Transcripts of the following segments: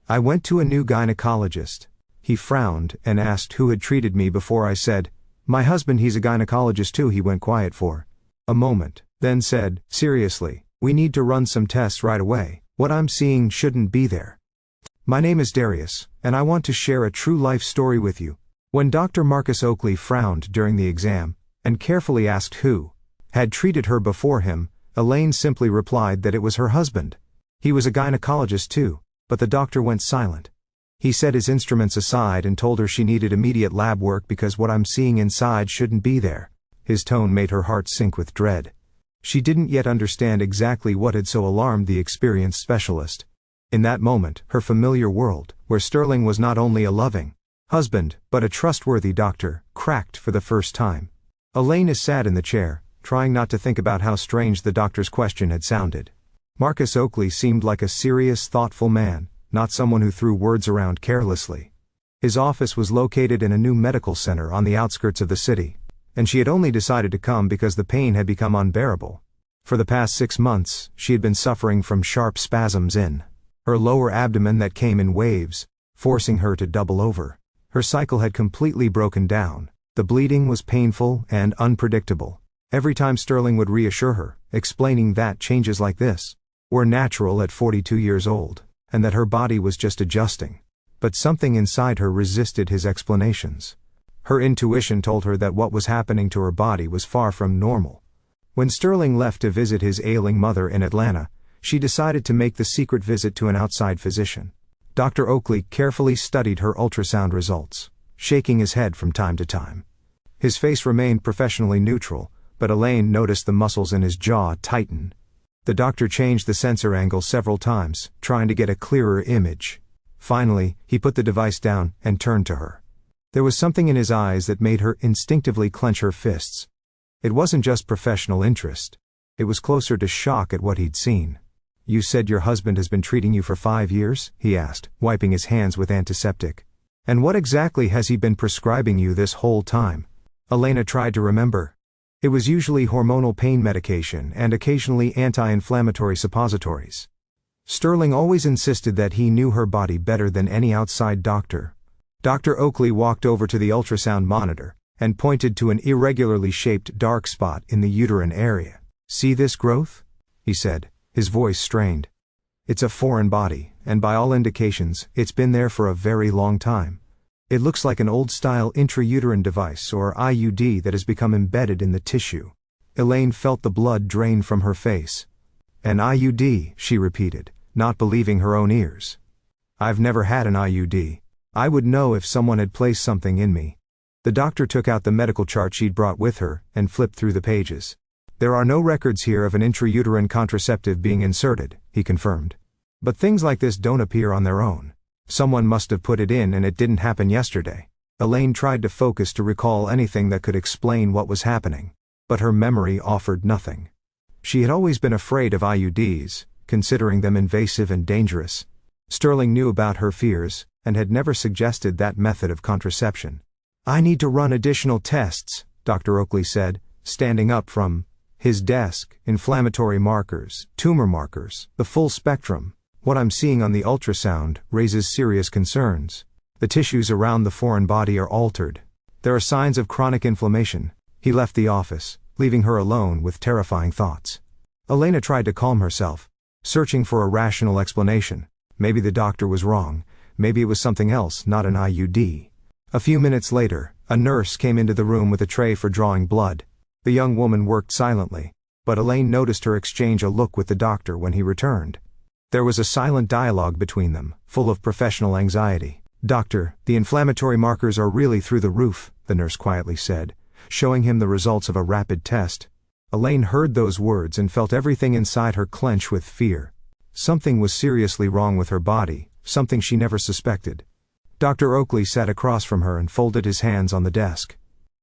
I went to a new gynecologist. He frowned and asked who had treated me before. I said, "My husband, he's a gynecologist too." He went quiet for a moment, then said, "Seriously, we need to run some tests right away. What I'm seeing shouldn't be there. My name is Darius, and I want to share a true life story with you." When Dr. Marcus Oakley frowned during the exam, and carefully asked who had treated her before him, Elaine simply replied that it was her husband. He was a gynecologist too, but the doctor went silent. He set his instruments aside and told her she needed immediate lab work because what I'm seeing inside shouldn't be there. His tone made her heart sink with dread. She didn't yet understand exactly what had so alarmed the experienced specialist. In that moment, her familiar world, where Sterling was not only a loving husband, but a trustworthy doctor, cracked for the first time. Elaine sat in the chair, trying not to think about how strange the doctor's question had sounded. Marcus Oakley seemed like a serious, thoughtful man, not someone who threw words around carelessly. His office was located in a new medical center on the outskirts of the city, and she had only decided to come because the pain had become unbearable. For the past 6 months, she had been suffering from sharp spasms in her lower abdomen that came in waves, forcing her to double over. Her cycle had completely broken down. The bleeding was painful and unpredictable. Every time Sterling would reassure her, explaining that changes like this were natural at 42 years old, and that her body was just adjusting. But something inside her resisted his explanations. Her intuition told her that what was happening to her body was far from normal. When Sterling left to visit his ailing mother in Atlanta, she decided to make the secret visit to an outside physician. Dr. Oakley carefully studied her ultrasound results, shaking his head from time to time. His face remained professionally neutral, but Elaine noticed the muscles in his jaw tighten. The doctor changed the sensor angle several times, trying to get a clearer image. Finally, he put the device down and turned to her. There was something in his eyes that made her instinctively clench her fists. It wasn't just professional interest. It was closer to shock at what he'd seen. "You said your husband has been treating you for 5 years?" he asked, wiping his hands with antiseptic. "And what exactly has he been prescribing you this whole time?" Elena tried to remember. It was usually hormonal pain medication and occasionally anti-inflammatory suppositories. Sterling always insisted that he knew her body better than any outside doctor. Dr. Oakley walked over to the ultrasound monitor and pointed to an irregularly shaped dark spot in the uterine area. "See this growth?" he said, his voice strained. "It's a foreign body, and by all indications, it's been there for a very long time. It looks like an old-style intrauterine device or IUD that has become embedded in the tissue." Elaine felt the blood drain from her face. "An IUD," she repeated, not believing her own ears. "I've never had an IUD. I would know if someone had placed something in me." The doctor took out the medical chart she'd brought with her and flipped through the pages. "There are no records here of an intrauterine contraceptive being inserted," he confirmed. "But things like this don't appear on their own. Someone must have put it in and it didn't happen yesterday." Elaine tried to focus to recall anything that could explain what was happening, but her memory offered nothing. She had always been afraid of IUDs, considering them invasive and dangerous. Sterling knew about her fears, and had never suggested that method of contraception. "I need to run additional tests," Dr. Oakley said, standing up from his desk. "Inflammatory markers, tumor markers, the full spectrum. What I'm seeing on the ultrasound raises serious concerns. The tissues around the foreign body are altered. There are signs of chronic inflammation." He left the office, leaving her alone with terrifying thoughts. Elena tried to calm herself, searching for a rational explanation. Maybe the doctor was wrong. Maybe it was something else, not an IUD. A few minutes later, a nurse came into the room with a tray for drawing blood. The young woman worked silently, but Elaine noticed her exchange a look with the doctor when he returned. There was a silent dialogue between them, full of professional anxiety. "Doctor, the inflammatory markers are really through the roof," the nurse quietly said, showing him the results of a rapid test. Elaine heard those words and felt everything inside her clench with fear. Something was seriously wrong with her body, something she never suspected. Dr. Oakley sat across from her and folded his hands on the desk.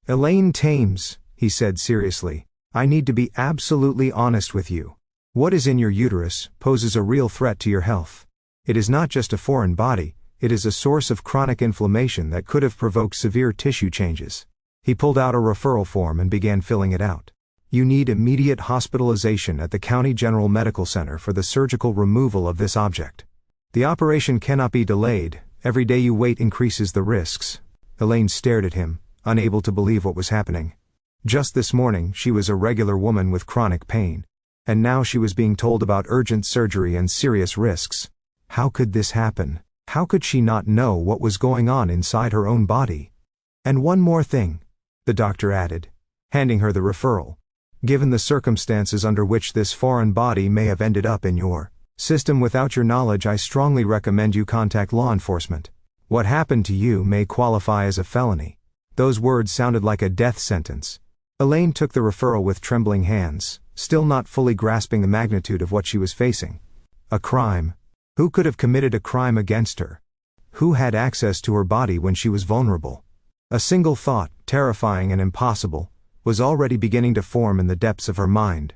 "Elaine Thames," he said seriously, "I need to be absolutely honest with you. What is in your uterus poses a real threat to your health. It is not just a foreign body, it is a source of chronic inflammation that could have provoked severe tissue changes." He pulled out a referral form and began filling it out. "You need immediate hospitalization at the County General Medical Center for the surgical removal of this object." The operation cannot be delayed. Every day you wait increases the risks. Elaine stared at him, unable to believe what was happening. Just this morning she was a regular woman with chronic pain. And now she was being told about urgent surgery and serious risks. How could this happen? How could she not know what was going on inside her own body? And one more thing, the doctor added, handing her the referral. Given the circumstances under which this foreign body may have ended up in your system without your knowledge, I strongly recommend you contact law enforcement. What happened to you may qualify as a felony. Those words sounded like a death sentence. Elaine took the referral with trembling hands, still not fully grasping the magnitude of what she was facing. A crime. Who could have committed a crime against her? Who had access to her body when she was vulnerable? A single thought, terrifying and impossible, was already beginning to form in the depths of her mind.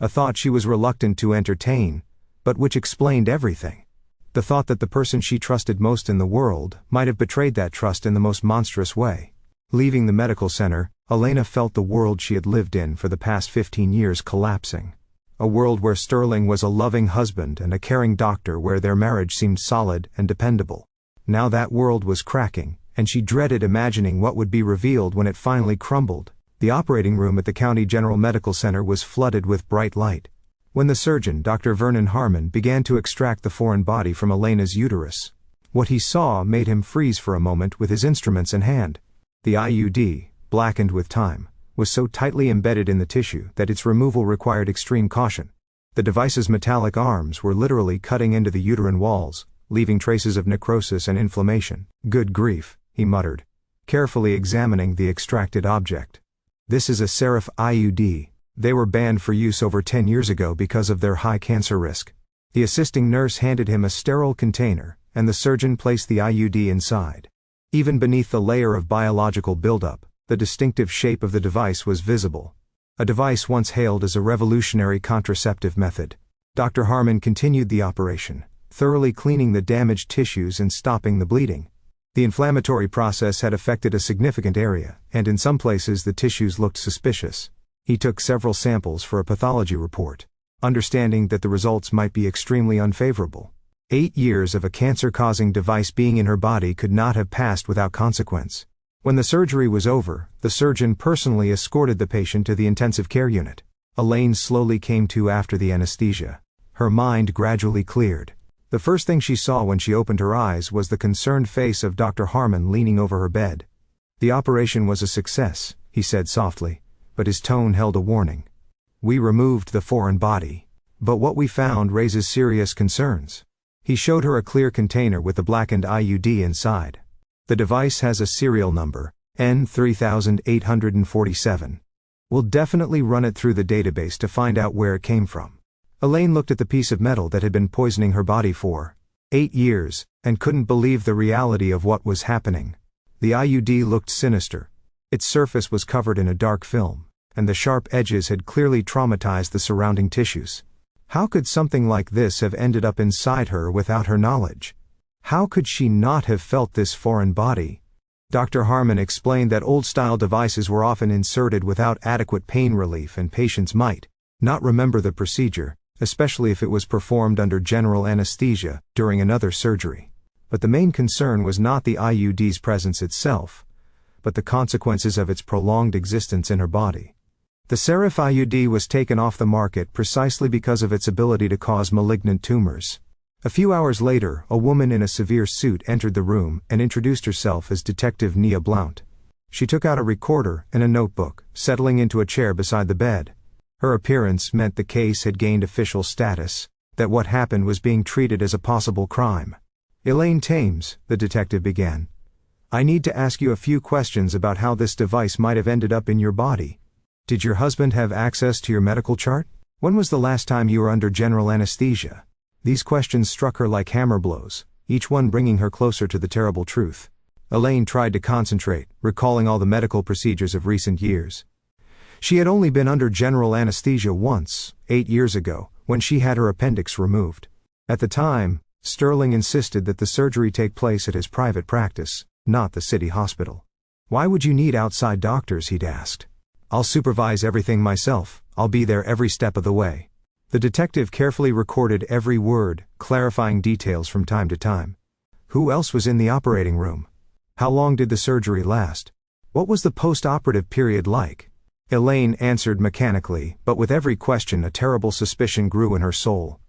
A thought she was reluctant to entertain, but which explained everything. The thought that the person she trusted most in the world might have betrayed that trust in the most monstrous way. Leaving the medical center, Elena felt the world she had lived in for the past 15 years collapsing. A world where Sterling was a loving husband and a caring doctor, where their marriage seemed solid and dependable. Now that world was cracking, and she dreaded imagining what would be revealed when it finally crumbled. The operating room at the County General Medical Center was flooded with bright light. When the surgeon, Dr. Vernon Harmon, began to extract the foreign body from Elena's uterus, what he saw made him freeze for a moment with his instruments in hand. The IUD, blackened with time, was so tightly embedded in the tissue that its removal required extreme caution. The device's metallic arms were literally cutting into the uterine walls, leaving traces of necrosis and inflammation. Good grief, he muttered, carefully examining the extracted object. This is a Seraph IUD. They were banned for use over 10 years ago because of their high cancer risk. The assisting nurse handed him a sterile container, and the surgeon placed the IUD inside. Even beneath the layer of biological buildup, the distinctive shape of the device was visible. A device once hailed as a revolutionary contraceptive method. Dr. Harmon continued the operation, thoroughly cleaning the damaged tissues and stopping the bleeding. The inflammatory process had affected a significant area, and in some places the tissues looked suspicious. He took several samples for a pathology report, understanding that the results might be extremely unfavorable. 8 years of a cancer-causing device being in her body could not have passed without consequence. When the surgery was over, the surgeon personally escorted the patient to the intensive care unit. Elaine slowly came to after the anesthesia. Her mind gradually cleared. The first thing she saw when she opened her eyes was the concerned face of Dr. Harmon leaning over her bed. "The operation was a success," he said softly, but his tone held a warning. "We removed the foreign body. But what we found raises serious concerns." He showed her a clear container with the blackened IUD inside. "The device has a serial number, N3847. We'll definitely run it through the database to find out where it came from." Elaine looked at the piece of metal that had been poisoning her body for 8 years, and couldn't believe the reality of what was happening. The IUD looked sinister. Its surface was covered in a dark film, and the sharp edges had clearly traumatized the surrounding tissues. How could something like this have ended up inside her without her knowledge? How could she not have felt this foreign body? Dr. Harmon explained that old-style devices were often inserted without adequate pain relief, and patients might not remember the procedure, especially if it was performed under general anesthesia during another surgery. But the main concern was not the IUD's presence itself, but the consequences of its prolonged existence in her body. The Seraph IUD was taken off the market precisely because of its ability to cause malignant tumors. A few hours later, a woman in a severe suit entered the room and introduced herself as Detective Nia Blount. She took out a recorder and a notebook, settling into a chair beside the bed. Her appearance meant the case had gained official status, that what happened was being treated as a possible crime. "Elaine Thames," the detective began, "I need to ask you a few questions about how this device might have ended up in your body. Did your husband have access to your medical chart? When was the last time you were under general anesthesia?" These questions struck her like hammer blows, each one bringing her closer to the terrible truth. Elaine tried to concentrate, recalling all the medical procedures of recent years. She had only been under general anesthesia once, 8 years ago, when she had her appendix removed. At the time, Sterling insisted that the surgery take place at his private practice, not the city hospital. "Why would you need outside doctors?" he'd asked. "I'll supervise everything myself. I'll be there every step of the way." The detective carefully recorded every word, clarifying details from time to time. Who else was in the operating room? How long did the surgery last? What was the post-operative period like? Elaine answered mechanically, but with every question a terrible suspicion grew in her soul.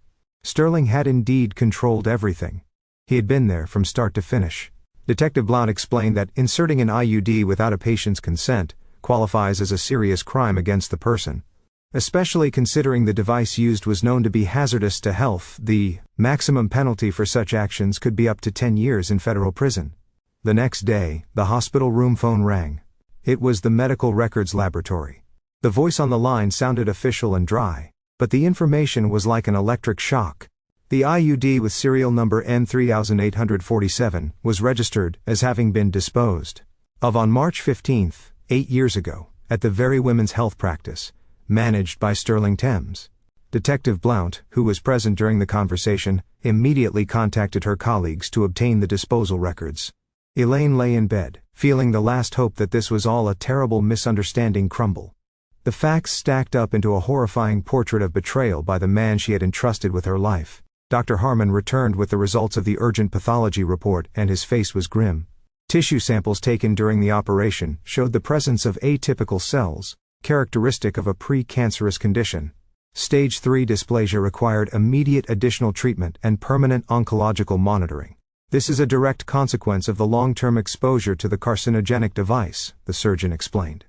Sterling had indeed controlled everything. He had been there from start to finish. Detective Blount explained that inserting an IUD without a patient's consent qualifies as a serious crime against the person. Especially considering the device used was known to be hazardous to health, the maximum penalty for such actions could be up to 10 years in federal prison. The next day, the hospital room phone rang. It was the medical records laboratory. The voice on the line sounded official and dry, but the information was like an electric shock. The IUD with serial number N3847 was registered as having been disposed of on March 15, 8 years ago, at the Very Women's Health Practice, managed by Sterling Thames. Detective Blount, who was present during the conversation, immediately contacted her colleagues to obtain the disposal records. Elaine lay in bed, feeling the last hope that this was all a terrible misunderstanding crumble. The facts stacked up into a horrifying portrait of betrayal by the man she had entrusted with her life. Dr. Harmon returned with the results of the urgent pathology report, and his face was grim. Tissue samples taken during the operation showed the presence of atypical cells, characteristic of a pre-cancerous condition. Stage 3 dysplasia required immediate additional treatment and permanent oncological monitoring. This is a direct consequence of the long-term exposure to the carcinogenic device, the surgeon explained.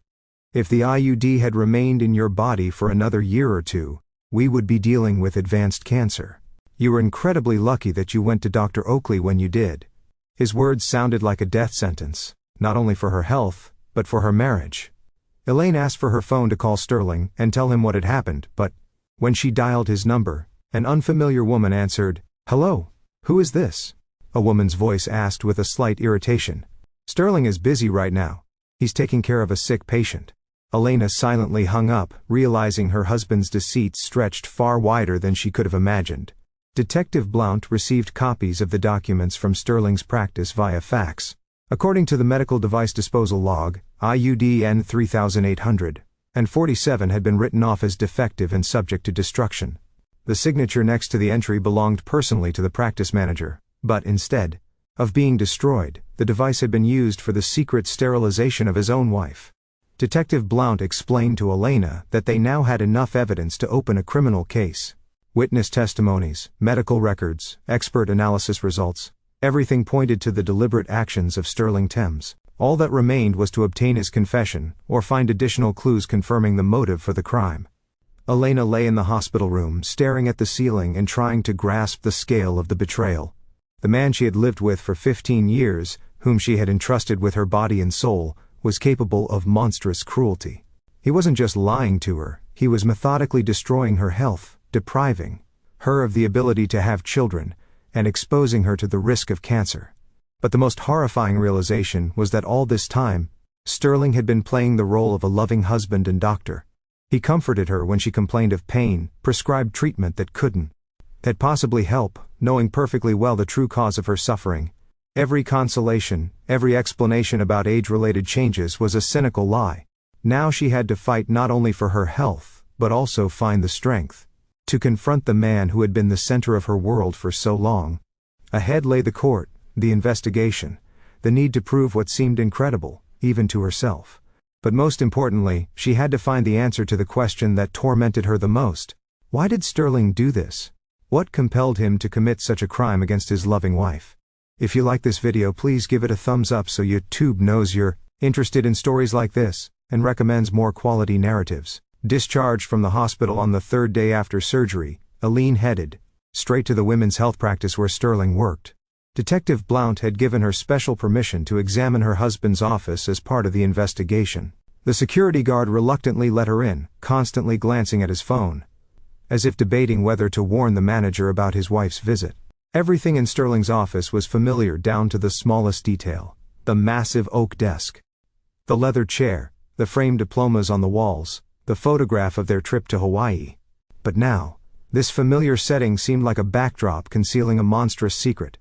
If the IUD had remained in your body for another year or two, we would be dealing with advanced cancer. You were incredibly lucky that you went to Dr. Oakley when you did. His words sounded like a death sentence, not only for her health, but for her marriage. Elaine asked for her phone to call Sterling and tell him what had happened, but when she dialed his number, an unfamiliar woman answered. "Hello, who is this?" A woman's voice asked with a slight irritation. "Sterling is busy right now. He's taking care of a sick patient." Elena silently hung up, realizing her husband's deceit stretched far wider than she could have imagined. Detective Blount received copies of the documents from Sterling's practice via fax. According to the medical device disposal log, IUD N3847 had been written off as defective and subject to destruction. The signature next to the entry belonged personally to the practice manager, but instead of being destroyed, the device had been used for the secret sterilization of his own wife. Detective Blount explained to Elena that they now had enough evidence to open a criminal case. Witness testimonies, medical records, expert analysis results, everything pointed to the deliberate actions of Sterling Thames. All that remained was to obtain his confession, or find additional clues confirming the motive for the crime. Elena lay in the hospital room, staring at the ceiling and trying to grasp the scale of the betrayal. The man she had lived with for 15 years, whom she had entrusted with her body and soul, was capable of monstrous cruelty. He wasn't just lying to her, he was methodically destroying her health, depriving her of the ability to have children, and exposing her to the risk of cancer. But the most horrifying realization was that all this time, Sterling had been playing the role of a loving husband and doctor. He comforted her when she complained of pain, prescribed treatment that couldn't possibly help, knowing perfectly well the true cause of her suffering. Every consolation, every explanation about age-related changes was a cynical lie. Now she had to fight not only for her health, but also find the strength to confront the man who had been the center of her world for so long. Ahead lay the court, the investigation, the need to prove what seemed incredible, even to herself. But most importantly, she had to find the answer to the question that tormented her the most. Why did Sterling do this? What compelled him to commit such a crime against his loving wife? If you like this video, please give it a thumbs up so YouTube knows you're interested in stories like this, and recommends more quality narratives. Discharged from the hospital on the third day after surgery, Elaine headed straight to the women's health practice where Sterling worked. Detective Blount had given her special permission to examine her husband's office as part of the investigation. The security guard reluctantly let her in, constantly glancing at his phone, as if debating whether to warn the manager about his wife's visit. Everything in Sterling's office was familiar down to the smallest detail. The massive oak desk, the leather chair, the framed diplomas on the walls, the photograph of their trip to Hawaii. But now, this familiar setting seemed like a backdrop concealing a monstrous secret.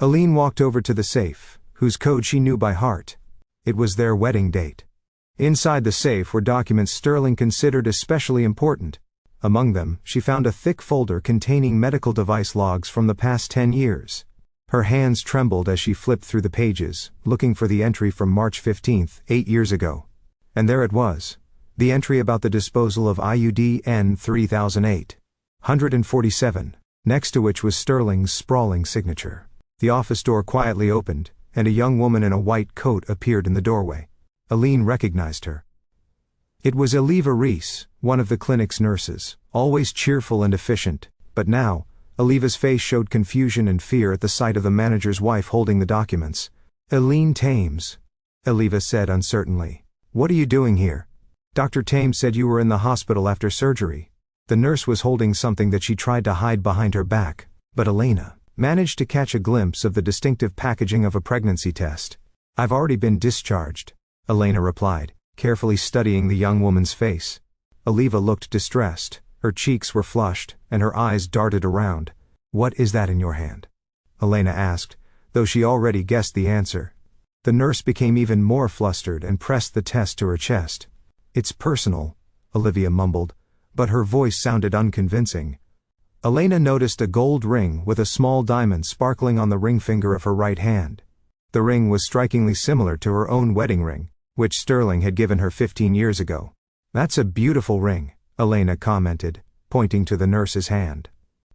Elaine walked over to the safe, whose code she knew by heart. It was their wedding date. Inside the safe were documents Sterling considered especially important. Among them, she found a thick folder containing medical device logs from the past 10 years. Her hands trembled as she flipped through the pages, looking for the entry from March 15, 8 years ago. And there it was. The entry about the disposal of IUD N3008. 147, next to which was Sterling's sprawling signature. The office door quietly opened, and a young woman in a white coat appeared in the doorway. Aline recognized her. It was Eliva Reese, one of the clinic's nurses, always cheerful and efficient, but now, Eliva's face showed confusion and fear at the sight of the manager's wife holding the documents. "Aline Thames," Eliva said uncertainly. "What are you doing here?" "Dr. Thames said you were in the hospital after surgery." The nurse was holding something that she tried to hide behind her back, but Elena managed to catch a glimpse of the distinctive packaging of a pregnancy test. "I've already been discharged," Elena replied, carefully studying the young woman's face. Eliva looked distressed, her cheeks were flushed, and her eyes darted around. "What is that in your hand?" Elena asked, though she already guessed the answer. The nurse became even more flustered and pressed the test to her chest. "It's personal," Olivia mumbled, but her voice sounded unconvincing. Elena noticed a gold ring with a small diamond sparkling on the ring finger of her right hand. The ring was strikingly similar to her own wedding ring, which Sterling had given her 15 years ago. "That's a beautiful ring," Elena commented, pointing to the nurse's hand.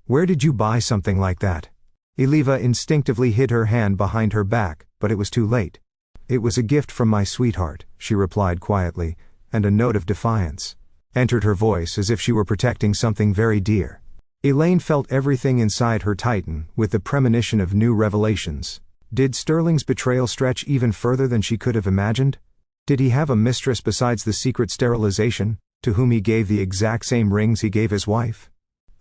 "Where did you buy something like that?" Eliva instinctively hid her hand behind her back, but it was too late. "It was a gift from my sweetheart," she replied quietly, and a note of defiance entered her voice as if she were protecting something very dear. Elaine felt everything inside her tighten with the premonition of new revelations. Did Sterling's betrayal stretch even further than she could have imagined? Did he have a mistress besides the secret sterilization, to whom he gave the exact same rings he gave his wife?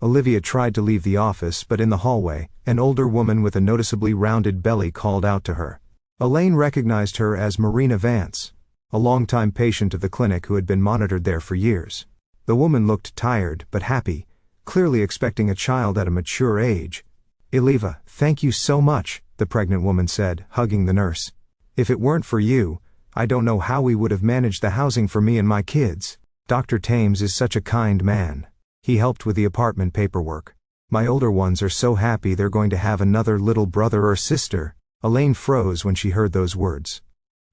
Olivia tried to leave the office, but in the hallway, an older woman with a noticeably rounded belly called out to her. Elaine recognized her as Marina Vance, a longtime patient of the clinic who had been monitored there for years. The woman looked tired but happy, clearly expecting a child at a mature age. "Eliva, thank you so much," the pregnant woman said, hugging the nurse. "If it weren't for you, I don't know how we would have managed the housing for me and my kids. Dr. Thames is such a kind man. He helped with the apartment paperwork. My older ones are so happy they're going to have another little brother or sister." Elaine froze when she heard those words.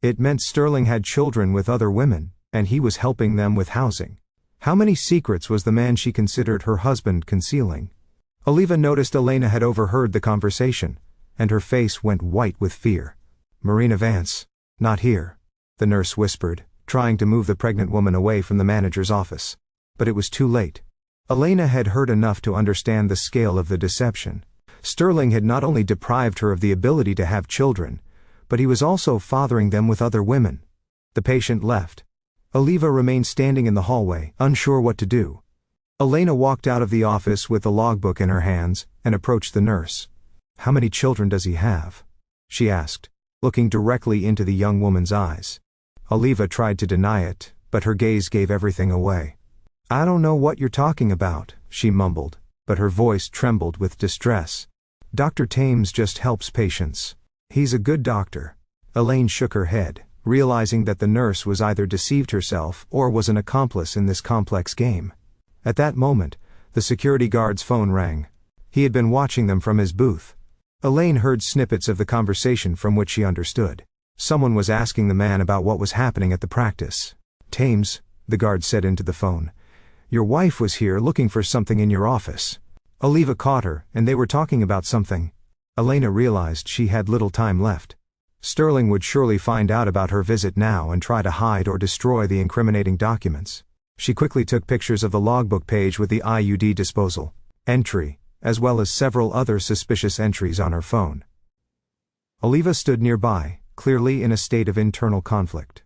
It meant Sterling had children with other women, and he was helping them with housing. How many secrets was the man she considered her husband concealing? Oliva noticed Elena had overheard the conversation, and her face went white with fear. "Marina Vance, not here," the nurse whispered, trying to move the pregnant woman away from the manager's office. But it was too late. Elena had heard enough to understand the scale of the deception. Sterling had not only deprived her of the ability to have children, but he was also fathering them with other women. The patient left. Oliva remained standing in the hallway, unsure what to do. Elena walked out of the office with the logbook in her hands, and approached the nurse. "How many children does he have?" she asked, looking directly into the young woman's eyes. Oliva tried to deny it, but her gaze gave everything away. "I don't know what you're talking about," she mumbled, but her voice trembled with distress. "Dr. Thames just helps patients. He's a good doctor." Elaine shook her head, realizing that the nurse was either deceived herself or was an accomplice in this complex game. At that moment, the security guard's phone rang. He had been watching them from his booth. Elaine heard snippets of the conversation from which she understood. Someone was asking the man about what was happening at the practice. "Thames," the guard said into the phone, "your wife was here looking for something in your office." Oliva caught her, and they were talking about something. Elena realized she had little time left. Sterling would surely find out about her visit now and try to hide or destroy the incriminating documents. She quickly took pictures of the logbook page with the IUD disposal entry, as well as several other suspicious entries on her phone. Oliva stood nearby, clearly in a state of internal conflict.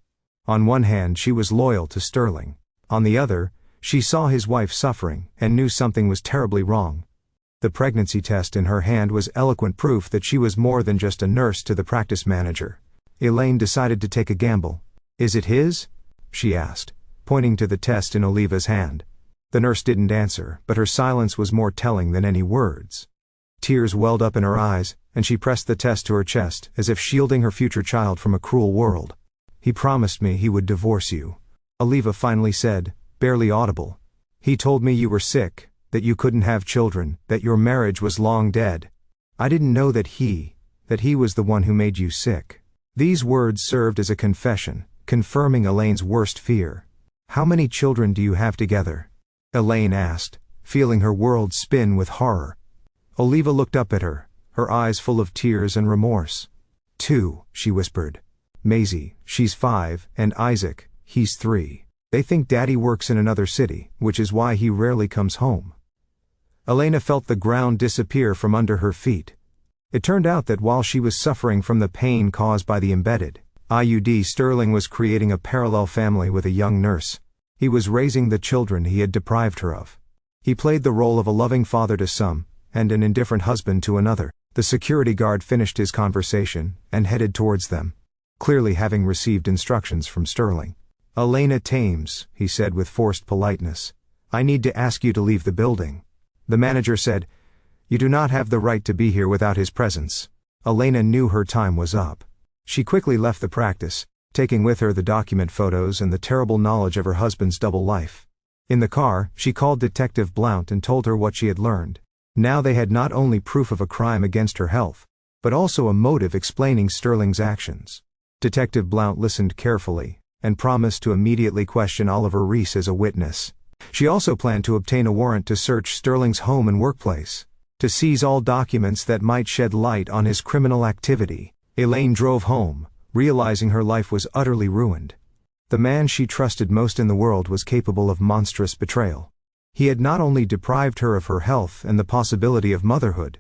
On one hand, she was loyal to Sterling. On the other, she saw his wife suffering and knew something was terribly wrong. The pregnancy test in her hand was eloquent proof that she was more than just a nurse to the practice manager. Elaine decided to take a gamble. "Is it his?" she asked, pointing to the test in Oliva's hand. The nurse didn't answer, but her silence was more telling than any words. Tears welled up in her eyes, and she pressed the test to her chest, as if shielding her future child from a cruel world. "He promised me he would divorce you," Oliva finally said, barely audible. He told me you were sick, that you couldn't have children, that your marriage was long dead. I didn't know that he was the one who made you sick. These words served as a confession, confirming Elaine's worst fear. How many children do you have together? Elaine asked, feeling her world spin with horror. Oliva looked up at her, her eyes full of tears and remorse. 2, she whispered. Maisie, she's 5, and Isaac, he's 3. They think Daddy works in another city, which is why he rarely comes home. Elena felt the ground disappear from under her feet. It turned out that while she was suffering from the pain caused by the embedded IUD, Sterling was creating a parallel family with a young nurse. He was raising the children he had deprived her of. He played the role of a loving father to some, and an indifferent husband to another. The security guard finished his conversation, and headed towards them, clearly having received instructions from Sterling. Elena Thames, he said with forced politeness. I need to ask you to leave the building. The manager said, You do not have the right to be here without his presence. Elena knew her time was up. She quickly left the practice, taking with her the document photos and the terrible knowledge of her husband's double life. In the car, she called Detective Blount and told her what she had learned. Now they had not only proof of a crime against her health, but also a motive explaining Sterling's actions. Detective Blount listened carefully, and promised to immediately question Oliver Reese as a witness. She also planned to obtain a warrant to search Sterling's home and workplace, to seize all documents that might shed light on his criminal activity. Elaine drove home, realizing her life was utterly ruined. The man she trusted most in the world was capable of monstrous betrayal. He had not only deprived her of her health and the possibility of motherhood,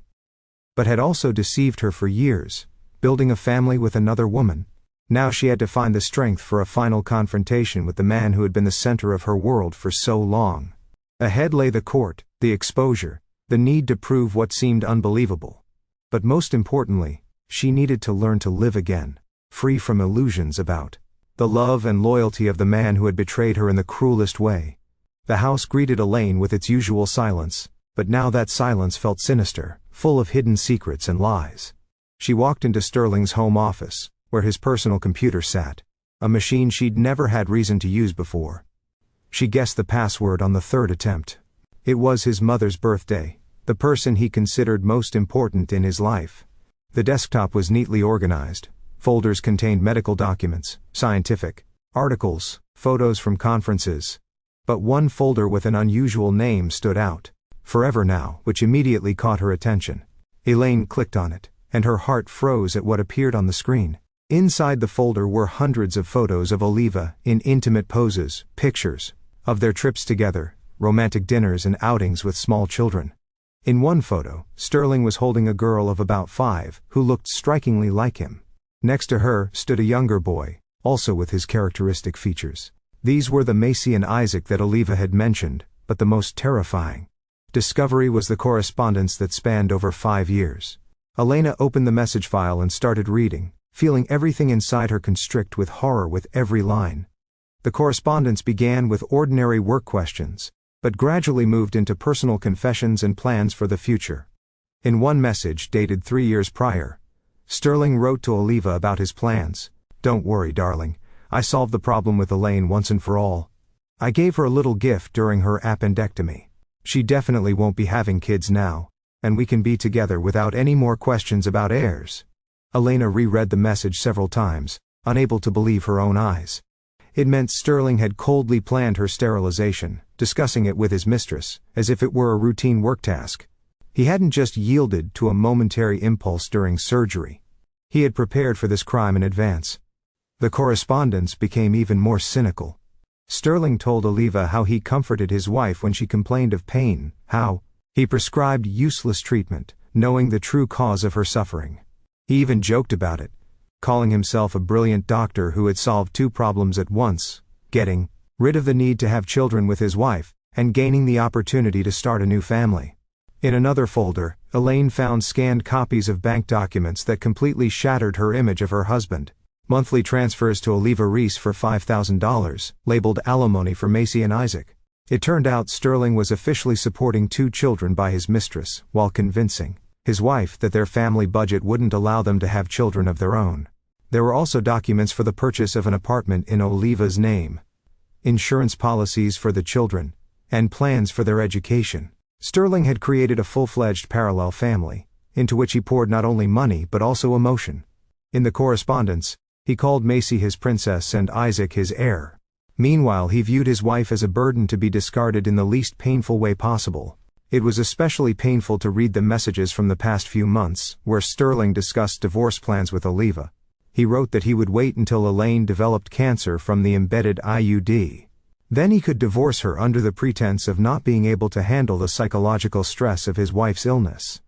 but had also deceived her for years, building a family with another woman. Now she had to find the strength for a final confrontation with the man who had been the center of her world for so long. Ahead lay the court, the exposure, the need to prove what seemed unbelievable. But most importantly, she needed to learn to live again, free from illusions about the love and loyalty of the man who had betrayed her in the cruelest way. The house greeted Elaine with its usual silence, but now that silence felt sinister, full of hidden secrets and lies. She walked into Sterling's home office, where his personal computer sat, a machine she'd never had reason to use before. She guessed the password on the 3rd attempt. It was his mother's birthday, the person he considered most important in his life. The desktop was neatly organized. Folders contained medical documents, scientific articles, photos from conferences. But one folder with an unusual name stood out, Forever Now, which immediately caught her attention. Elaine clicked on it, and her heart froze at what appeared on the screen. Inside the folder were hundreds of photos of Oliva in intimate poses, pictures of their trips together, romantic dinners and outings with small children. In one photo, Sterling was holding a girl of about 5, who looked strikingly like him. Next to her stood a younger boy, also with his characteristic features. These were the Macy and Isaac that Oliva had mentioned, but the most terrifying discovery was the correspondence that spanned over 5 years. Elena opened the message file and started reading, feeling everything inside her constrict with horror with every line. The correspondence began with ordinary work questions, but gradually moved into personal confessions and plans for the future. In one message dated 3 years prior, Sterling wrote to Oliva about his plans. Don't worry, darling. I solved the problem with Elaine once and for all. I gave her a little gift during her appendectomy. She definitely won't be having kids now, and we can be together without any more questions about heirs. Elena reread the message several times, unable to believe her own eyes. It meant Sterling had coldly planned her sterilization, discussing it with his mistress, as if it were a routine work task. He hadn't just yielded to a momentary impulse during surgery. He had prepared for this crime in advance. The correspondence became even more cynical. Sterling told Oliva how he comforted his wife when she complained of pain, how he prescribed useless treatment, knowing the true cause of her suffering. He even joked about it, calling himself a brilliant doctor who had solved 2 problems at once, getting rid of the need to have children with his wife, and gaining the opportunity to start a new family. In another folder, Elaine found scanned copies of bank documents that completely shattered her image of her husband. Monthly transfers to Oliva Reese for $5,000, labeled alimony for Macy and Isaac. It turned out Sterling was officially supporting 2 children by his mistress, while convincing his wife that their family budget wouldn't allow them to have children of their own. There were also documents for the purchase of an apartment in Oliva's name, insurance policies for the children, and plans for their education. Sterling had created a full-fledged parallel family, into which he poured not only money but also emotion. In the correspondence, he called Macy his princess and Isaac his heir. Meanwhile, he viewed his wife as a burden to be discarded in the least painful way possible. It was especially painful to read the messages from the past few months, where Sterling discussed divorce plans with Oliva. He wrote that he would wait until Elaine developed cancer from the embedded IUD. Then he could divorce her under the pretense of not being able to handle the psychological stress of his wife's illness.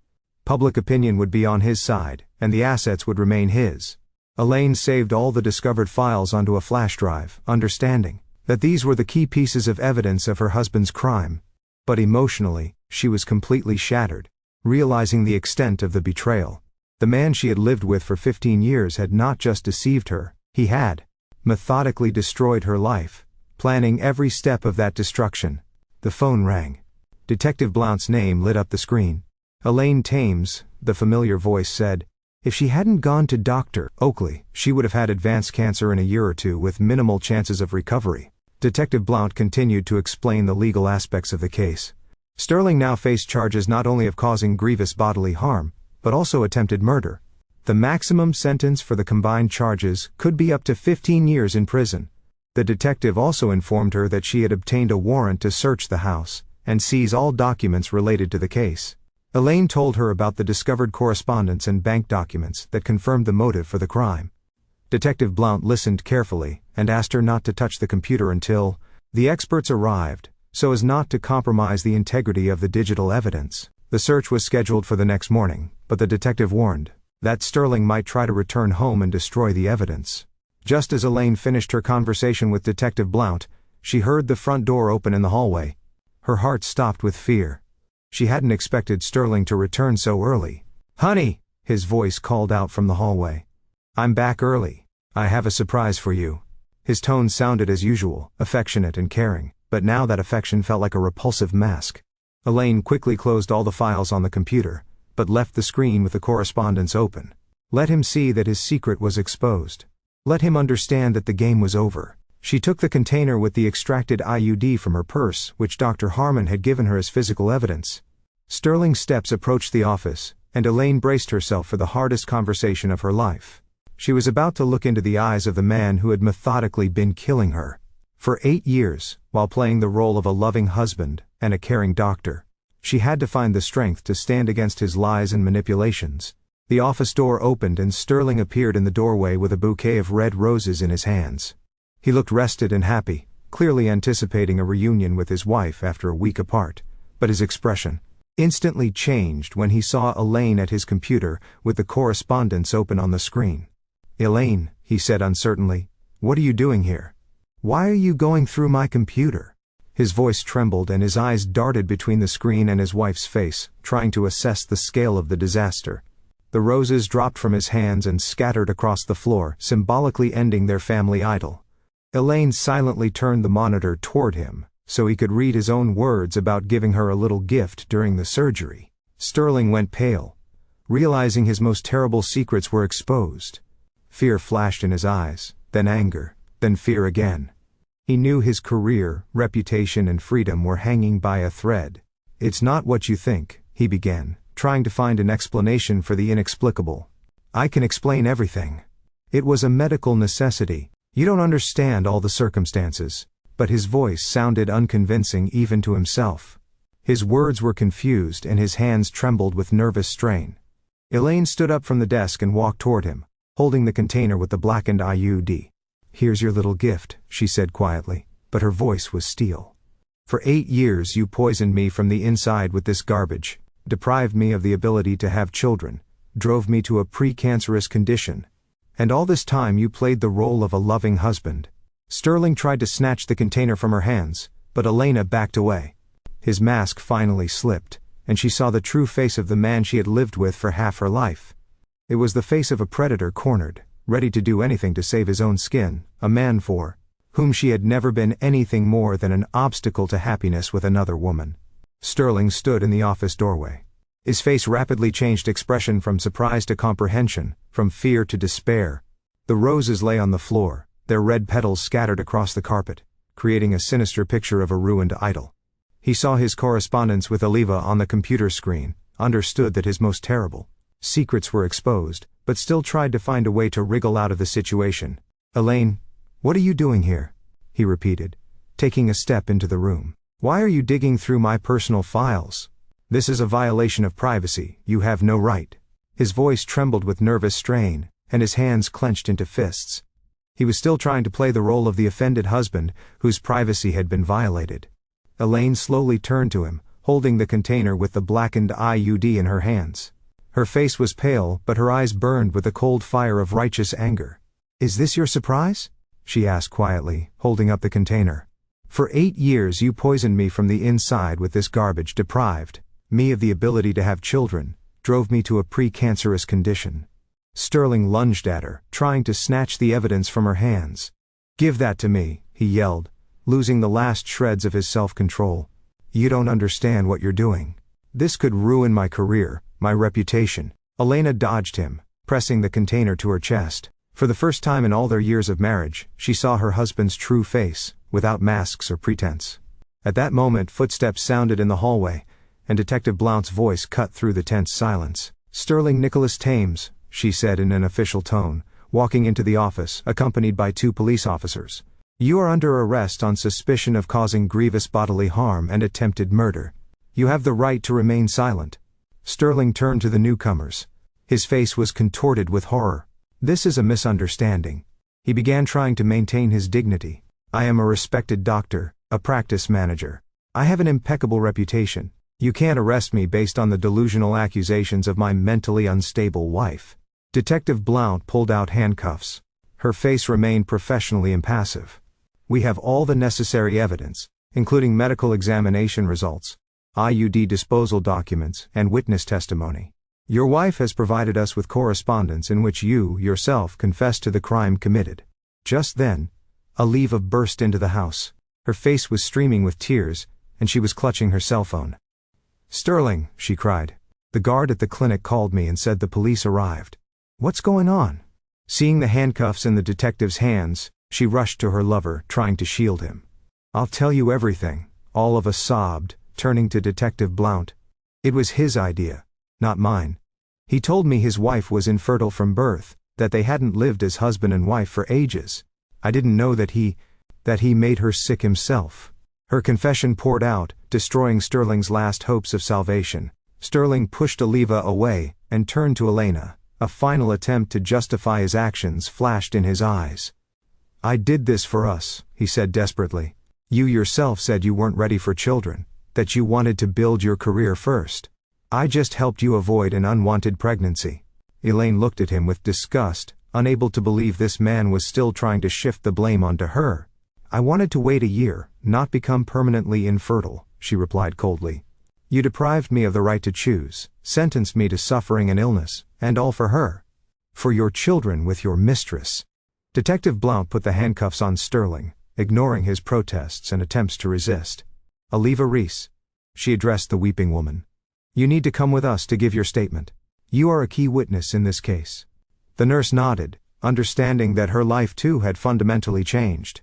Public opinion would be on his side, and the assets would remain his. Elaine saved all the discovered files onto a flash drive, understanding that these were the key pieces of evidence of her husband's crime. But emotionally, she was completely shattered, realizing the extent of the betrayal. The man she had lived with for 15 years had not just deceived her, he had methodically destroyed her life, planning every step of that destruction. The phone rang. Detective Blount's name lit up the screen. Elaine Thames, the familiar voice said. If she hadn't gone to Dr. Oakley, she would have had advanced cancer in a year or two with minimal chances of recovery. Detective Blount continued to explain the legal aspects of the case. Sterling now faced charges not only of causing grievous bodily harm, but also attempted murder. The maximum sentence for the combined charges could be up to 15 years in prison. The detective also informed her that she had obtained a warrant to search the house and seize all documents related to the case. Elaine told her about the discovered correspondence and bank documents that confirmed the motive for the crime. Detective Blount listened carefully and asked her not to touch the computer until the experts arrived, so as not to compromise the integrity of the digital evidence. The search was scheduled for the next morning, but the detective warned that Sterling might try to return home and destroy the evidence. Just as Elaine finished her conversation with Detective Blount, she heard the front door open in the hallway. Her heart stopped with fear. She hadn't expected Sterling to return so early. "Honey," his voice called out from the hallway. "I'm back early. I have a surprise for you." His tone sounded as usual, affectionate and caring, but now that affection felt like a repulsive mask. Elaine quickly closed all the files on the computer, but left the screen with the correspondence open. Let him see that his secret was exposed. Let him understand that the game was over. She took the container with the extracted IUD from her purse, which Dr. Harmon had given her as physical evidence. Sterling's steps approached the office, and Elaine braced herself for the hardest conversation of her life. She was about to look into the eyes of the man who had methodically been killing her. For 8 years, while playing the role of a loving husband and a caring doctor, she had to find the strength to stand against his lies and manipulations. The office door opened and Sterling appeared in the doorway with a bouquet of red roses in his hands. He looked rested and happy, clearly anticipating a reunion with his wife after a week apart, but his expression instantly changed when he saw Elaine at his computer with the correspondence open on the screen. "Elaine," he said uncertainly, "what are you doing here? Why are you going through my computer?" His voice trembled and his eyes darted between the screen and his wife's face, trying to assess the scale of the disaster. The roses dropped from his hands and scattered across the floor, symbolically ending their family idyll. Elaine silently turned the monitor toward him, so he could read his own words about giving her a little gift during the surgery. Sterling went pale, realizing his most terrible secrets were exposed. Fear flashed in his eyes, then anger, then fear again. He knew his career, reputation and freedom were hanging by a thread. "It's not what you think," he began, trying to find an explanation for the inexplicable. "I can explain everything. It was a medical necessity. You don't understand all the circumstances." But his voice sounded unconvincing even to himself. His words were confused and his hands trembled with nervous strain. Elaine stood up from the desk and walked toward him, holding the container with the blackened IUD. "Here's your little gift," she said quietly, but her voice was steel. "For 8 years you poisoned me from the inside with this garbage, deprived me of the ability to have children, drove me to a precancerous condition. And all this time you played the role of a loving husband." Sterling tried to snatch the container from her hands, but Elena backed away. His mask finally slipped, and she saw the true face of the man she had lived with for half her life. It was the face of a predator cornered, ready to do anything to save his own skin, a man for whom she had never been anything more than an obstacle to happiness with another woman. Sterling stood in the office doorway. His face rapidly changed expression from surprise to comprehension, from fear to despair. The roses lay on the floor, their red petals scattered across the carpet, creating a sinister picture of a ruined idol. He saw his correspondence with Aliva on the computer screen, understood that his most terrible secrets were exposed, but still tried to find a way to wriggle out of the situation. "Elaine, what are you doing here?" he repeated, taking a step into the room. "Why are you digging through my personal files? This is a violation of privacy, you have no right." His voice trembled with nervous strain, and his hands clenched into fists. He was still trying to play the role of the offended husband, whose privacy had been violated. Elaine slowly turned to him, holding the container with the blackened IUD in her hands. Her face was pale, but her eyes burned with the cold fire of righteous anger. "Is this your surprise?" she asked quietly, holding up the container. "For 8 years you poisoned me from the inside with this garbage, deprived me of the ability to have children, drove me to a pre-cancerous condition." Sterling lunged at her, trying to snatch the evidence from her hands. "Give that to me," he yelled, losing the last shreds of his self-control. "You don't understand what you're doing. This could ruin my career, my reputation." Elena dodged him, pressing the container to her chest. For the first time in all their years of marriage, she saw her husband's true face, without masks or pretense. At that moment, footsteps sounded in the hallway, and Detective Blount's voice cut through the tense silence. "Sterling Nicholas Thames," she said in an official tone, walking into the office, accompanied by 2 police officers. "You are under arrest on suspicion of causing grievous bodily harm and attempted murder. You have the right to remain silent." Sterling turned to the newcomers. His face was contorted with horror. "This is a misunderstanding." He began trying to maintain his dignity. "I am a respected doctor, a practice manager. I have an impeccable reputation. You can't arrest me based on the delusional accusations of my mentally unstable wife." Detective Blount pulled out handcuffs. Her face remained professionally impassive. "We have all the necessary evidence, including medical examination results, IUD disposal documents, and witness testimony. Your wife has provided us with correspondence in which you, yourself, confessed to the crime committed." Just then, Aliva burst into the house. Her face was streaming with tears, and she was clutching her cell phone. "Sterling," she cried. "The guard at the clinic called me and said the police arrived." "What's going on?" Seeing the handcuffs in the detective's hands, she rushed to her lover, trying to shield him. "I'll tell you everything," Oliva sobbed, turning to Detective Blount. "It was his idea, not mine. He told me his wife was infertile from birth, that they hadn't lived as husband and wife for ages. I didn't know that he made her sick himself." Her confession poured out, destroying Sterling's last hopes of salvation. Sterling pushed Aliva away, and turned to Elena. A final attempt to justify his actions flashed in his eyes. "I did this for us," he said desperately. "You yourself said you weren't ready for children, that you wanted to build your career first. I just helped you avoid an unwanted pregnancy." Elaine looked at him with disgust, unable to believe this man was still trying to shift the blame onto her. "I wanted to wait a year, not become permanently infertile," she replied coldly. "You deprived me of the right to choose, sentenced me to suffering and illness, and all for her. For your children with your mistress." Detective Blount put the handcuffs on Sterling, ignoring his protests and attempts to resist. "Aliva Reese," she addressed the weeping woman. "You need to come with us to give your statement. You are a key witness in this case." The nurse nodded, understanding that her life too had fundamentally changed.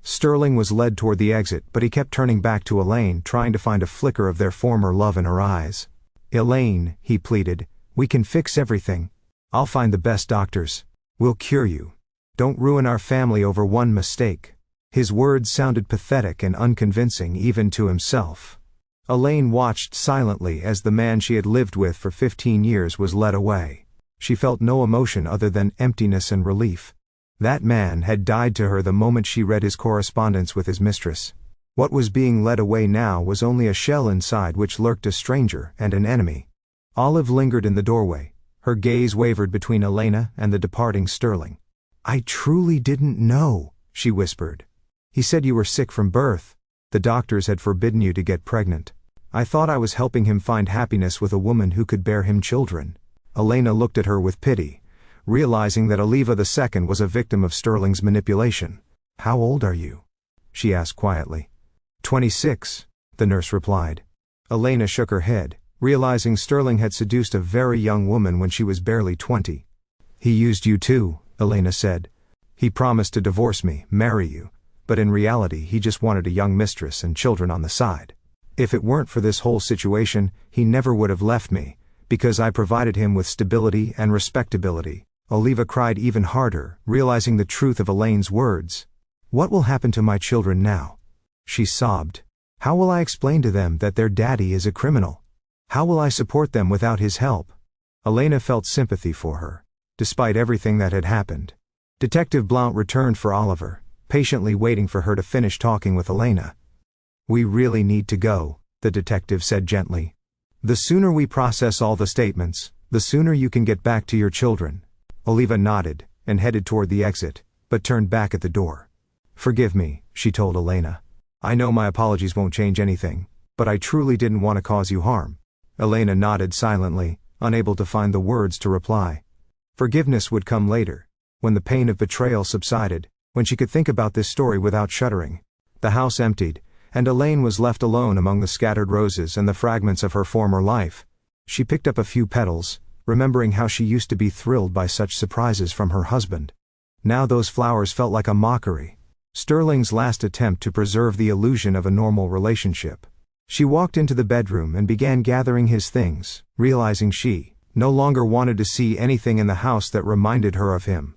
Sterling was led toward the exit, but he kept turning back to Elaine, trying to find a flicker of their former love in her eyes. "Elaine," he pleaded, "we can fix everything. I'll find the best doctors. We'll cure you. Don't ruin our family over one mistake." His words sounded pathetic and unconvincing even to himself. Elaine watched silently as the man she had lived with for 15 years was led away. She felt no emotion other than emptiness and relief. That man had died to her the moment she read his correspondence with his mistress. What was being led away now was only a shell inside which lurked a stranger and an enemy. Olive lingered in the doorway. Her gaze wavered between Elena and the departing Sterling. "I truly didn't know," she whispered. "He said you were sick from birth. The doctors had forbidden you to get pregnant. I thought I was helping him find happiness with a woman who could bear him children." Elena looked at her with pity, realizing that Aliva II was a victim of Sterling's manipulation. "How old are you?" she asked quietly. 26, the nurse replied. Elena shook her head, realizing Sterling had seduced a very young woman when she was barely 20. "He used you too," Elena said. "He promised to divorce me, marry you, but in reality he just wanted a young mistress and children on the side." If it weren't for this whole situation, he never would have left me, because I provided him with stability and respectability. Oliva cried even harder, realizing the truth of Elaine's words. What will happen to my children now? She sobbed. How will I explain to them that their daddy is a criminal? How will I support them without his help? Elena felt sympathy for her. Despite everything that had happened, Detective Blount returned for Oliver, patiently waiting for her to finish talking with Elena. We really need to go, the detective said gently. The sooner we process all the statements, the sooner you can get back to your children. Oliva nodded, and headed toward the exit, but turned back at the door. Forgive me, she told Elena. I know my apologies won't change anything, but I truly didn't want to cause you harm. Elena nodded silently, unable to find the words to reply. Forgiveness would come later, when the pain of betrayal subsided, when she could think about this story without shuddering. The house emptied, and Elaine was left alone among the scattered roses and the fragments of her former life. She picked up a few petals, remembering how she used to be thrilled by such surprises from her husband. Now those flowers felt like a mockery. Sterling's last attempt to preserve the illusion of a normal relationship. She walked into the bedroom and began gathering his things, realizing she no longer wanted to see anything in the house that reminded her of him.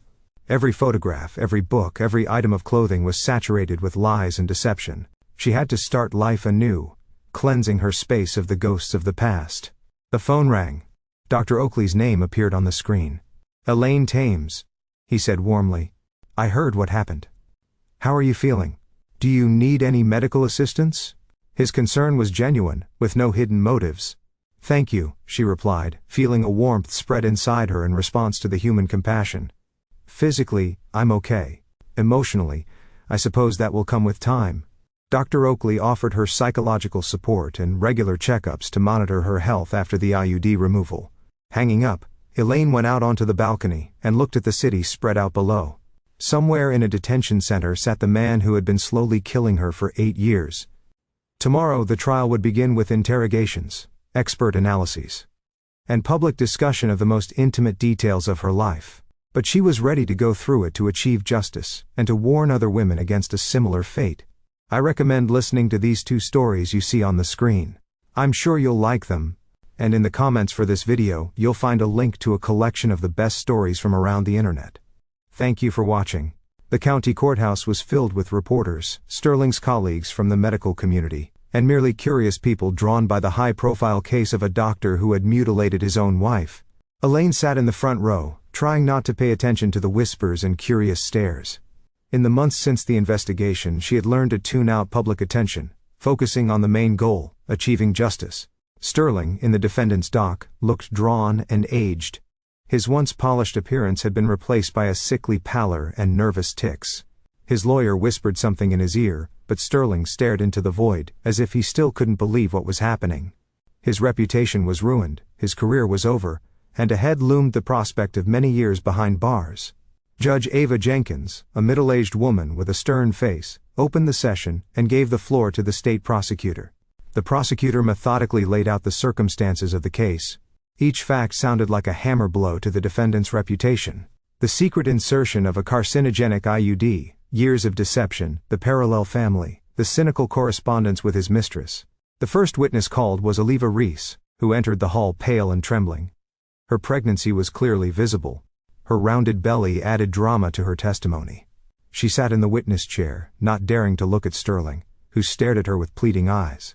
Every photograph, every book, every item of clothing was saturated with lies and deception. She had to start life anew, cleansing her space of the ghosts of the past. The phone rang. Dr. Oakley's name appeared on the screen. Elaine Thames, he said warmly. I heard what happened. How are you feeling? Do you need any medical assistance? His concern was genuine, with no hidden motives. Thank you, she replied, feeling a warmth spread inside her in response to the human compassion. Physically, I'm okay. Emotionally, I suppose that will come with time. Dr. Oakley offered her psychological support and regular checkups to monitor her health after the IUD removal. Hanging up, Elaine went out onto the balcony and looked at the city spread out below. Somewhere in a detention center sat the man who had been slowly killing her for 8 years. Tomorrow the trial would begin with interrogations, expert analyses, and public discussion of the most intimate details of her life. But she was ready to go through it to achieve justice, and to warn other women against a similar fate. I recommend listening to these 2 stories you see on the screen. I'm sure you'll like them, and in the comments for this video you'll find a link to a collection of the best stories from around the internet. Thank you for watching. The county courthouse was filled with reporters, Sterling's colleagues from the medical community, and merely curious people drawn by the high-profile case of a doctor who had mutilated his own wife. Elaine sat in the front row, trying not to pay attention to the whispers and curious stares. In the months since the investigation, she had learned to tune out public attention, focusing on the main goal, achieving justice. Sterling, in the defendant's dock, looked drawn and aged. His once polished appearance had been replaced by a sickly pallor and nervous tics. His lawyer whispered something in his ear, but Sterling stared into the void, as if he still couldn't believe what was happening. His reputation was ruined, his career was over, and ahead loomed the prospect of many years behind bars. Judge Ava Jenkins, a middle-aged woman with a stern face, opened the session and gave the floor to the state prosecutor. The prosecutor methodically laid out the circumstances of the case. Each fact sounded like a hammer blow to the defendant's reputation. The secret insertion of a carcinogenic IUD, years of deception, the parallel family, the cynical correspondence with his mistress. The first witness called was Oliva Reese, who entered the hall pale and trembling. Her pregnancy was clearly visible. Her rounded belly added drama to her testimony. She sat in the witness chair, not daring to look at Sterling, who stared at her with pleading eyes.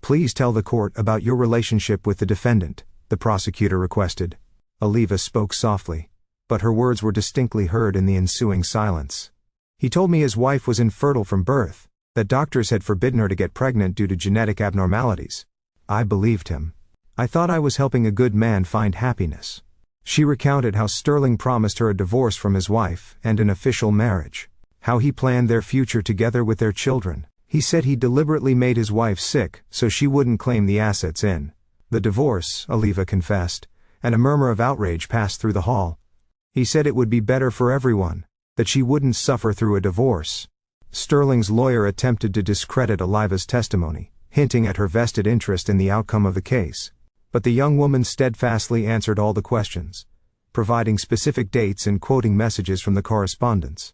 Please tell the court about your relationship with the defendant, the prosecutor requested. Oliva spoke softly, but her words were distinctly heard in the ensuing silence. He told me his wife was infertile from birth, that doctors had forbidden her to get pregnant due to genetic abnormalities. I believed him. I thought I was helping a good man find happiness. She recounted how Sterling promised her a divorce from his wife and an official marriage, how he planned their future together with their children. He said he deliberately made his wife sick so she wouldn't claim the assets in the divorce, Oliva confessed, and a murmur of outrage passed through the hall. He said it would be better for everyone, that she wouldn't suffer through a divorce. Sterling's lawyer attempted to discredit Oliva's testimony, hinting at her vested interest in the outcome of the case. But the young woman steadfastly answered all the questions, providing specific dates and quoting messages from the correspondence.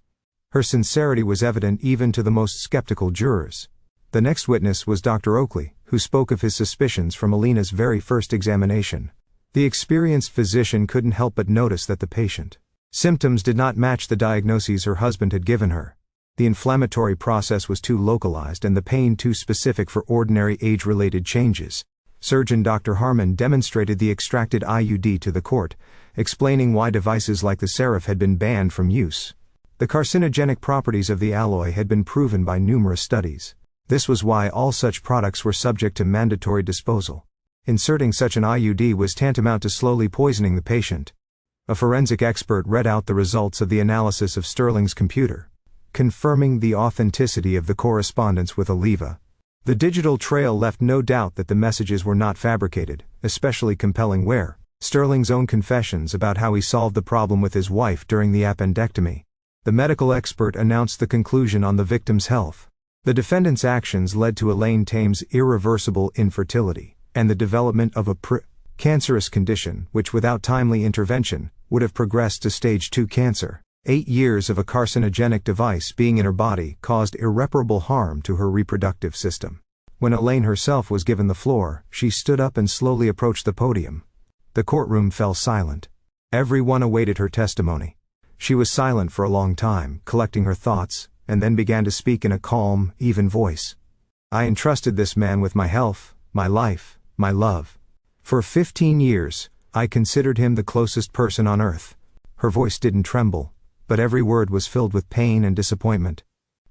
Her sincerity was evident even to the most skeptical jurors. The next witness was Dr. Oakley, who spoke of his suspicions from Alina's very first examination. The experienced physician couldn't help but notice that the patient symptoms did not match the diagnoses her husband had given her. The inflammatory process was too localized and the pain too specific for ordinary age-related changes. Surgeon Dr. Harmon demonstrated the extracted IUD to the court, explaining why devices like the Seraph had been banned from use. The carcinogenic properties of the alloy had been proven by numerous studies. This was why all such products were subject to mandatory disposal. Inserting such an IUD was tantamount to slowly poisoning the patient. A forensic expert read out the results of the analysis of Sterling's computer, confirming the authenticity of the correspondence with Oliva. The digital trail left no doubt that the messages were not fabricated. Especially compelling were Sterling's own confessions about how he solved the problem with his wife during the appendectomy. The medical expert announced the conclusion on the victim's health. The defendant's actions led to Elaine Thames' irreversible infertility, and the development of a cancerous condition which without timely intervention, would have progressed to stage 2 cancer. 8 years of a carcinogenic device being in her body caused irreparable harm to her reproductive system. When Elaine herself was given the floor, she stood up and slowly approached the podium. The courtroom fell silent. Everyone awaited her testimony. She was silent for a long time, collecting her thoughts, and then began to speak in a calm, even voice. I entrusted this man with my health, my life, my love. For 15 years, I considered him the closest person on earth. Her voice didn't tremble, but every word was filled with pain and disappointment.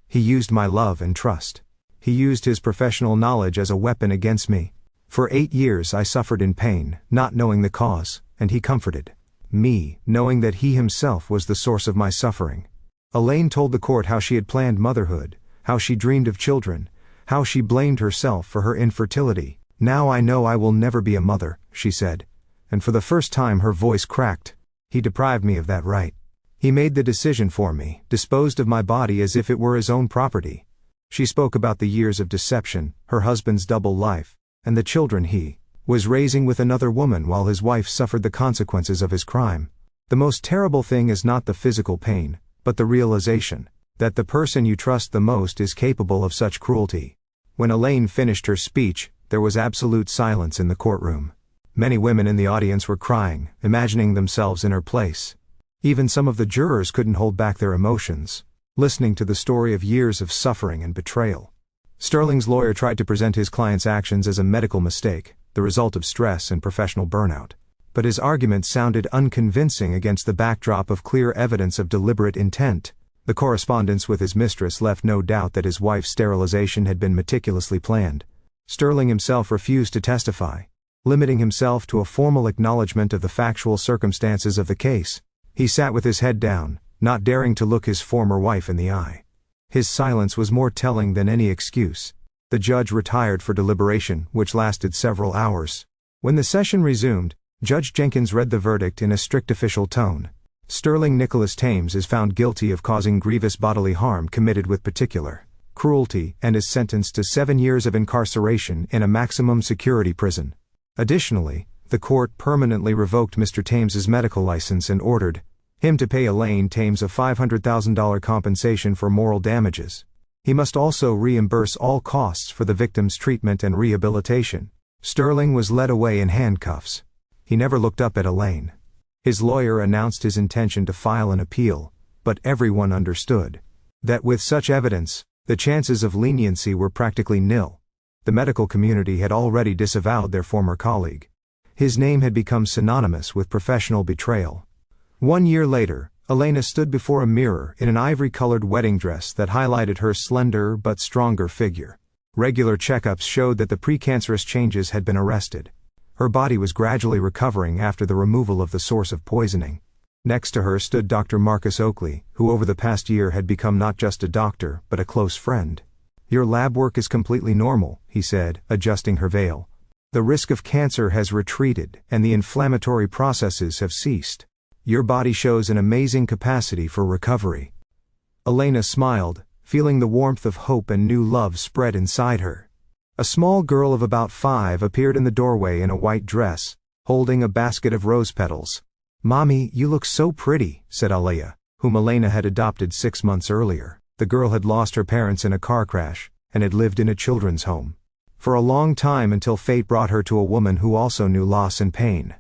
He used my love and trust. He used his professional knowledge as a weapon against me. For 8 years I suffered in pain, not knowing the cause, and he comforted me, knowing that he himself was the source of my suffering. Elaine told the court how she had planned motherhood, how she dreamed of children, how she blamed herself for her infertility. Now I know I will never be a mother, she said. And for the first time her voice cracked. He deprived me of that right. He made the decision for me, disposed of my body as if it were his own property. She spoke about the years of deception, her husband's double life, and the children he was raising with another woman while his wife suffered the consequences of his crime. The most terrible thing is not the physical pain, but the realization that the person you trust the most is capable of such cruelty. When Elaine finished her speech, there was absolute silence in the courtroom. Many women in the audience were crying, imagining themselves in her place. Even some of the jurors couldn't hold back their emotions, listening to the story of years of suffering and betrayal. Sterling's lawyer tried to present his client's actions as a medical mistake, the result of stress and professional burnout. But his argument sounded unconvincing against the backdrop of clear evidence of deliberate intent. The correspondence with his mistress left no doubt that his wife's sterilization had been meticulously planned. Sterling himself refused to testify, limiting himself to a formal acknowledgement of the factual circumstances of the case. He sat with his head down, not daring to look his former wife in the eye. His silence was more telling than any excuse. The judge retired for deliberation, which lasted several hours. When the session resumed, Judge Jenkins read the verdict in a strict official tone. Sterling Nicholas Thames is found guilty of causing grievous bodily harm committed with particular cruelty and is sentenced to 7 years of incarceration in a maximum security prison. Additionally, the court permanently revoked Mr. Thames's medical license and ordered him to pay Elaine Thames a $500,000 compensation for moral damages. He must also reimburse all costs for the victim's treatment and rehabilitation. Sterling was led away in handcuffs. He never looked up at Elaine. His lawyer announced his intention to file an appeal, but everyone understood that with such evidence, the chances of leniency were practically nil. The medical community had already disavowed their former colleague. His name had become synonymous with professional betrayal. 1 year later, Elena stood before a mirror in an ivory-colored wedding dress that highlighted her slender but stronger figure. Regular checkups showed that the precancerous changes had been arrested. Her body was gradually recovering after the removal of the source of poisoning. Next to her stood Dr. Marcus Oakley, who over the past year had become not just a doctor, but a close friend. "Your lab work is completely normal," he said, adjusting her veil. "The risk of cancer has retreated, and the inflammatory processes have ceased. Your body shows an amazing capacity for recovery." Elena smiled, feeling the warmth of hope and new love spread inside her. A small girl of about 5 appeared in the doorway in a white dress, holding a basket of rose petals. "Mommy, you look so pretty," said Alea, whom Elena had adopted 6 months earlier. The girl had lost her parents in a car crash, and had lived in a children's home. For a long time until fate brought her to a woman who also knew loss and pain.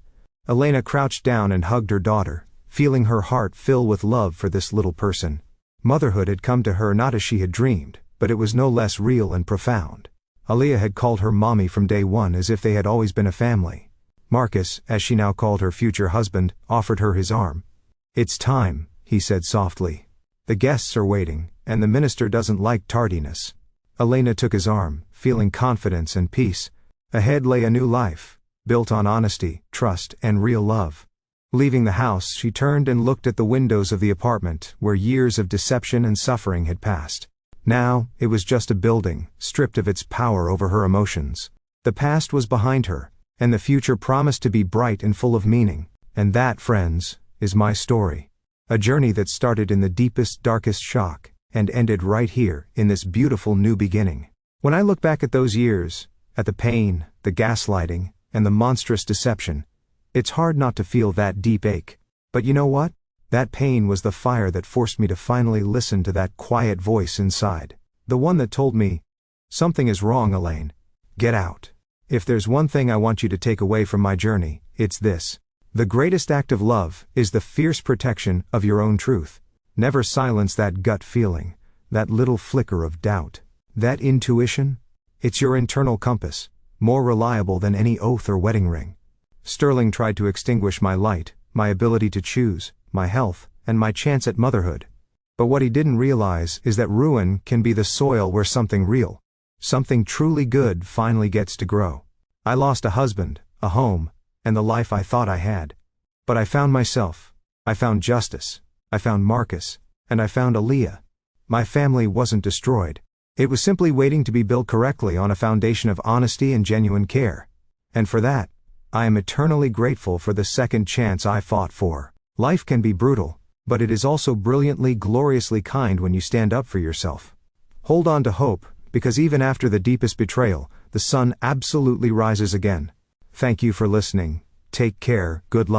Elena crouched down and hugged her daughter, feeling her heart fill with love for this little person. Motherhood had come to her not as she had dreamed, but it was no less real and profound. Aaliyah had called her mommy from day one as if they had always been a family. Marcus, as she now called her future husband, offered her his arm. "It's time," he said softly. "The guests are waiting, and the minister doesn't like tardiness." Elena took his arm, feeling confidence and peace. Ahead lay a new life, built on honesty, trust, and real love. Leaving the house, she turned and looked at the windows of the apartment, where years of deception and suffering had passed. Now, it was just a building, stripped of its power over her emotions. The past was behind her, and the future promised to be bright and full of meaning. And that, friends, is my story. A journey that started in the deepest, darkest shock, and ended right here, in this beautiful new beginning. When I look back at those years, at the pain, the gaslighting, and the monstrous deception, it's hard not to feel that deep ache. But you know what? That pain was the fire that forced me to finally listen to that quiet voice inside. The one that told me, "Something is wrong, Elaine. Get out." If there's one thing I want you to take away from my journey, it's this. The greatest act of love is the fierce protection of your own truth. Never silence that gut feeling, that little flicker of doubt, that intuition. It's your internal compass, more reliable than any oath or wedding ring. Sterling tried to extinguish my light, my ability to choose, my health, and my chance at motherhood. But what he didn't realize is that ruin can be the soil where something real, something truly good finally gets to grow. I lost a husband, a home, and the life I thought I had. But I found myself. I found justice. I found Marcus. And I found Aaliyah. My family wasn't destroyed. It was simply waiting to be built correctly on a foundation of honesty and genuine care. And for that, I am eternally grateful for the second chance I fought for. Life can be brutal, but it is also brilliantly, gloriously kind when you stand up for yourself. Hold on to hope, because even after the deepest betrayal, the sun absolutely rises again. Thank you for listening. Take care, good luck.